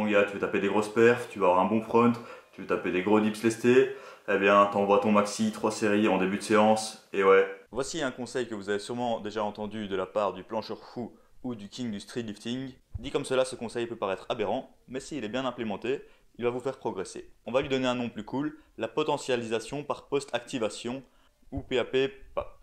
mon gars, tu veux taper des grosses perfs, tu veux avoir un bon front, tu veux taper des gros dips lestés, eh bien t'envoies ton maxi 3 séries en début de séance, et ouais. Voici un conseil que vous avez sûrement déjà entendu de la part du plancheur fou ou du king du street lifting. Dit comme cela, ce conseil peut paraître aberrant, mais s'il est bien implémenté, il va vous faire progresser. On va lui donner un nom plus cool, la potentialisation par post-activation, ou PAP PAP.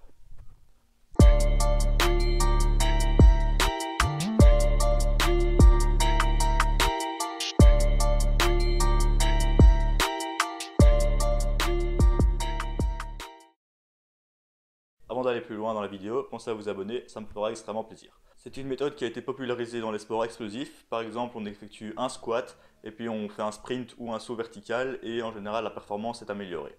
Avant d'aller plus loin dans la vidéo, pensez à vous abonner, ça me fera extrêmement plaisir. C'est une méthode qui a été popularisée dans les sports explosifs. Par exemple, on effectue un squat, et puis on fait un sprint ou un saut vertical, et en général la performance est améliorée.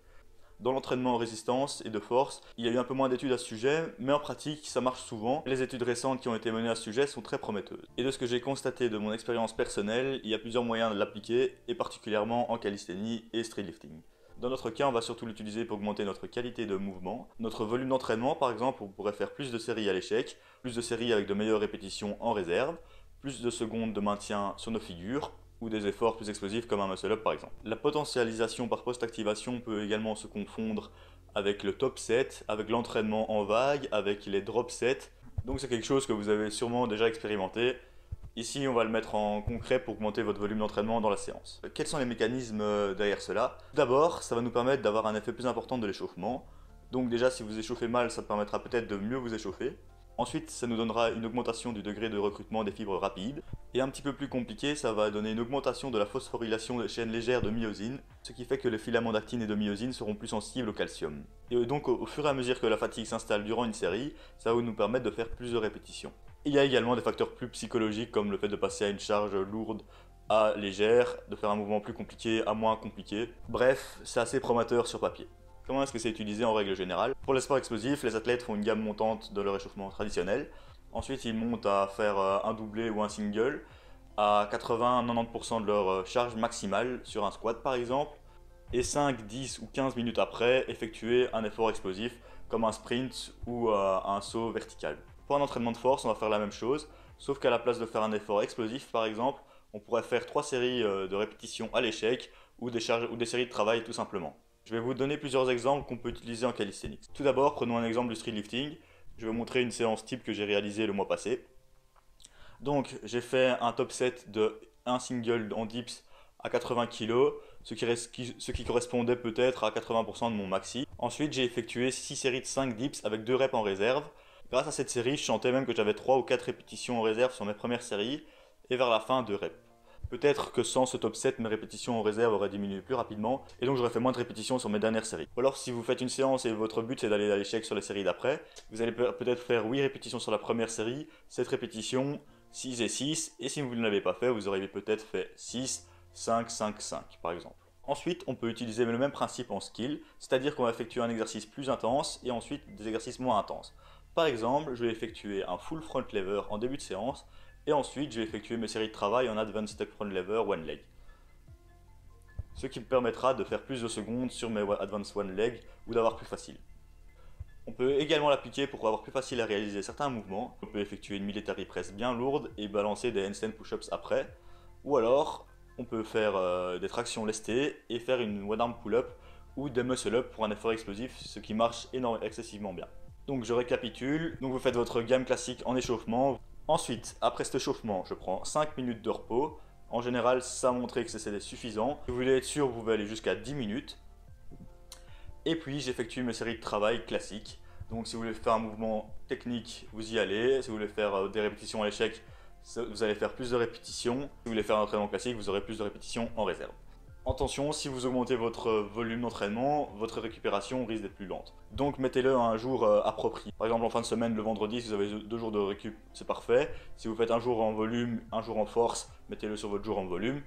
Dans l'entraînement en résistance et de force, il y a eu un peu moins d'études à ce sujet, mais en pratique, ça marche souvent. Les études récentes qui ont été menées à ce sujet sont très prometteuses. Et de ce que j'ai constaté de mon expérience personnelle, il y a plusieurs moyens de l'appliquer, et particulièrement en calisthénie et street lifting. Dans notre cas, on va surtout l'utiliser pour augmenter notre qualité de mouvement. Notre volume d'entraînement, par exemple, on pourrait faire plus de séries à l'échec, plus de séries avec de meilleures répétitions en réserve, plus de secondes de maintien sur nos figures, ou des efforts plus explosifs comme un muscle-up par exemple. La potentialisation par post-activation peut également se confondre avec le top set, avec l'entraînement en vague, avec les drop sets. Donc c'est quelque chose que vous avez sûrement déjà expérimenté. Ici, on va le mettre en concret pour augmenter votre volume d'entraînement dans la séance. Quels sont les mécanismes derrière cela? D'abord, ça va nous permettre d'avoir un effet plus important de l'échauffement. Donc déjà, si vous échauffez mal, ça permettra peut-être de mieux vous échauffer. Ensuite, ça nous donnera une augmentation du degré de recrutement des fibres rapides. Et un petit peu plus compliqué, ça va donner une augmentation de la phosphorylation des chaînes légères de myosine, ce qui fait que les filaments d'actine et de myosine seront plus sensibles au calcium. Et donc, au fur et à mesure que la fatigue s'installe durant une série, ça va nous permettre de faire plus de répétitions. Il y a également des facteurs plus psychologiques comme le fait de passer à une charge lourde à légère, de faire un mouvement plus compliqué à moins compliqué. Bref, c'est assez prometteur sur papier. Comment est-ce que c'est utilisé en règle générale? Pour les sports explosifs, les athlètes font une gamme montante de leur échauffement traditionnel. Ensuite, ils montent à faire un doublé ou un single à 80-90% de leur charge maximale sur un squat par exemple. Et 5, 10 ou 15 minutes après, effectuer un effort explosif comme un sprint ou un saut vertical. Pour un entraînement de force, on va faire la même chose, sauf qu'à la place de faire un effort explosif par exemple, on pourrait faire 3 séries de répétitions à l'échec ou des séries de travail tout simplement. Je vais vous donner plusieurs exemples qu'on peut utiliser en calisthenics. Tout d'abord, prenons un exemple du street lifting. Je vais vous montrer une séance type que j'ai réalisée le mois passé. Donc, j'ai fait un top set de un single en dips à 80 kg, ce qui correspondait peut-être à 80% de mon maxi. Ensuite, j'ai effectué 6 séries de 5 dips avec 2 reps en réserve. Grâce à cette série, je sentais même que j'avais 3 ou 4 répétitions en réserve sur mes premières séries, et vers la fin, 2 reps. Peut-être que sans ce top 7, mes répétitions en réserve auraient diminué plus rapidement, et donc j'aurais fait moins de répétitions sur mes dernières séries. Ou alors si vous faites une séance et votre but c'est d'aller à l'échec sur les séries d'après, vous allez peut-être faire 8 répétitions sur la première série, 7 répétitions, 6 et 6, et si vous ne l'avez pas fait, vous auriez peut-être fait 6, 5, 5, 5 par exemple. Ensuite, on peut utiliser le même principe en skill, c'est-à-dire qu'on va effectuer un exercice plus intense et ensuite des exercices moins intenses. Par exemple, je vais effectuer un full front lever en début de séance, et ensuite, je vais effectuer mes séries de travail en Advanced Step Front Lever One Leg. Ce qui me permettra de faire plus de secondes sur mes Advanced One Leg ou d'avoir plus facile. On peut également l'appliquer pour avoir plus facile à réaliser certains mouvements. On peut effectuer une military press bien lourde et balancer des handstand push-ups après. Ou alors, on peut faire des tractions lestées et faire une one arm pull-up ou des muscle-up pour un effort explosif, ce qui marche excessivement bien. Donc je récapitule. Donc vous faites votre gamme classique en échauffement. Ensuite, après cet échauffement, je prends 5 minutes de repos. En général, ça a montré que c'était suffisant. Si vous voulez être sûr, vous pouvez aller jusqu'à 10 minutes. Et puis, j'effectue mes séries de travail classiques. Donc, si vous voulez faire un mouvement technique, vous y allez. Si vous voulez faire des répétitions à l'échec, vous allez faire plus de répétitions. Si vous voulez faire un entraînement classique, vous aurez plus de répétitions en réserve. Attention, si vous augmentez votre volume d'entraînement, votre récupération risque d'être plus lente. Donc mettez-le à un jour approprié. Par exemple en fin de semaine, le vendredi, si vous avez 2 jours de récup, c'est parfait. Si vous faites un jour en volume, un jour en force, mettez-le sur votre jour en volume.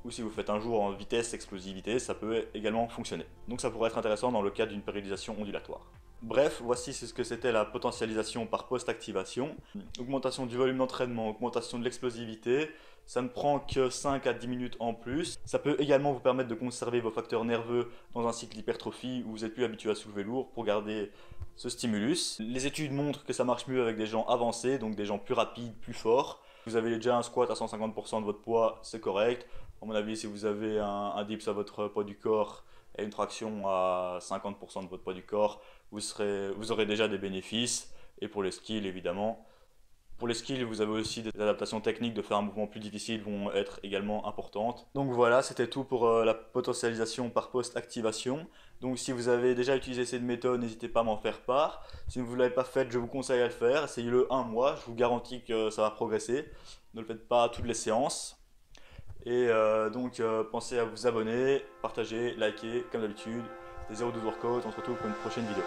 Ou si vous faites un jour en vitesse, explosivité, ça peut également fonctionner. Donc ça pourrait être intéressant dans le cas d'une périodisation ondulatoire. Bref, voici ce que c'était la potentialisation par post-activation. Augmentation du volume d'entraînement, augmentation de l'explosivité. Ça ne prend que 5 à 10 minutes en plus. Ça peut également vous permettre de conserver vos facteurs nerveux dans un cycle d'hypertrophie où vous êtes plus habitué à soulever lourd pour garder ce stimulus. Les études montrent que ça marche mieux avec des gens avancés, donc des gens plus rapides, plus forts. Vous avez déjà un squat à 150% de votre poids, c'est correct. À mon avis, si vous avez un dips à votre poids du corps et une traction à 50% de votre poids du corps, vous aurez déjà des bénéfices. Et pour les skills, évidemment. Pour les skills, vous avez aussi des adaptations techniques de faire un mouvement plus difficile vont être également importantes. Donc voilà, c'était tout pour la potentialisation par post-activation. Donc si vous avez déjà utilisé cette méthode, n'hésitez pas à m'en faire part. Si vous ne l'avez pas faite, je vous conseille à le faire. Essayez-le un mois, je vous garantis que ça va progresser. Ne le faites pas à toutes les séances. Et pensez à vous abonner, partager, liker, comme d'habitude. C'était 012 Workout, on se retrouve pour une prochaine vidéo.